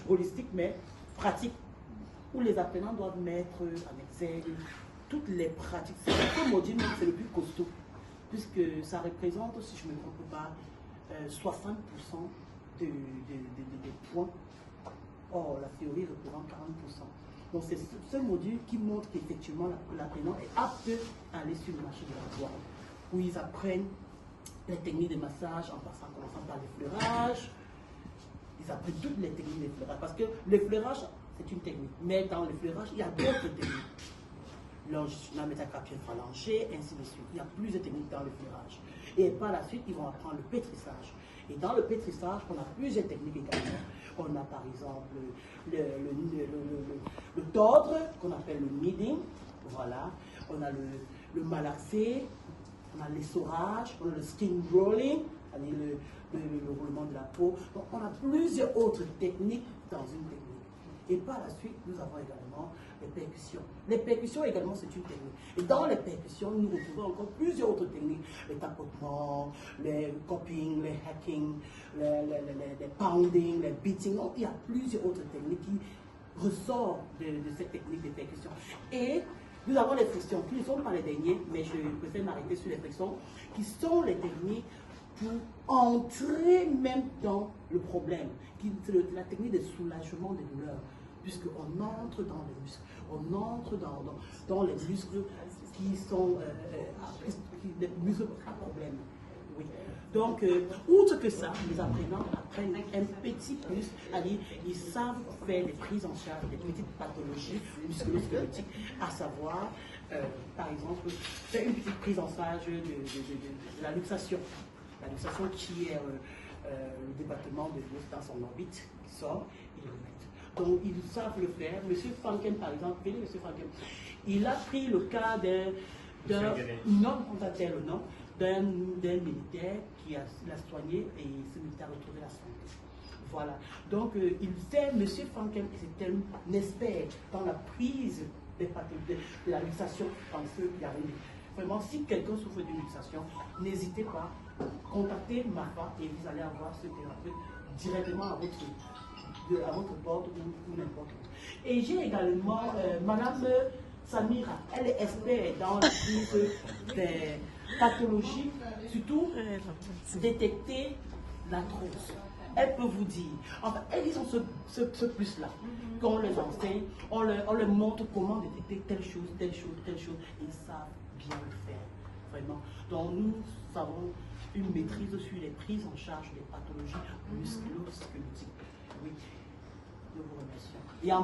holistique, mais pratique, où les apprenants doivent mettre en exergue toutes les pratiques. Ce module, c'est le plus costaud, puisque ça représente, si je ne me trompe pas, 60% des points. Or, la théorie représente 40%. Donc, c'est ce module qui montre qu'effectivement, l'apprenant est apte à aller sur le marché de l'emploi, où ils apprennent les techniques de massage en commençant par l'effleurage. Ils apprennent toutes les techniques d'effleurage, parce que l'effleurage, c'est une technique. Mais dans l'effleurage, il y a d'autres techniques. La métacarpienne phalangeée, ainsi de suite. Il y a plusieurs techniques dans l'effleurage. Et par la suite, ils vont apprendre le pétrissage. Et dans le pétrissage, on a plusieurs techniques également. On a par exemple le tordre, qu'on appelle le kneading. Voilà. On a le malaxé, on a l'essorage, on a le skin rolling, le roulement de la peau. Donc on a plusieurs autres techniques dans une technique. Et par la suite, nous avons également les percussions. Les percussions également, c'est une technique. Et dans les percussions, nous retrouvons encore plusieurs autres techniques. Les tapotements, les coping, les hacking, les pounding, les beating. Donc, il y a plusieurs autres techniques qui ressortent de cette technique de percussion. Et nous avons les frictions, qui ne sont pas les derniers, mais je préfère m'arrêter sur les frictions, qui sont les techniques pour entrer même dans le problème, c'est la technique de soulagement des douleurs, puisqu'on entre dans les muscles, on entre dans les muscles qui sont des muscles à problème. Oui. Donc, outre que ça, les apprenants apprennent un petit plus, c'est-à-dire ils savent faire des prises en charge des petites pathologies musculo-squelettiques, à savoir, par exemple, faire une petite prise en charge de la luxation. La luxation qui est le débattement de l'os dans son orbite, qui sort, ils le mettent. Donc ils savent le faire. Monsieur Franken, par exemple, Monsieur Franken, il a pris le cas d'un militaire qui l'a soigné et ce militaire a retrouvé la santé. Voilà. Donc Monsieur Franken était un expert dans la prise de la luxation quand ceux qui arrivent. Vraiment, si quelqu'un souffre d'une luxation, n'hésitez pas, contactez MAFA et vous allez avoir ce thérapeute directement à votre porte ou n'importe où. Et j'ai également Madame Samira, elle est experte dans la prise des pathologies, surtout détecter l'arthrose. Elle peut vous dire, enfin, ils ont ce plus-là, qu'on les enseigne, on leur montre comment détecter telle chose, et ils savent bien le faire, vraiment. Donc nous avons une maîtrise sur les prises en charge des pathologies musculo-squelettiques. Oui, nous vous remercions. Et en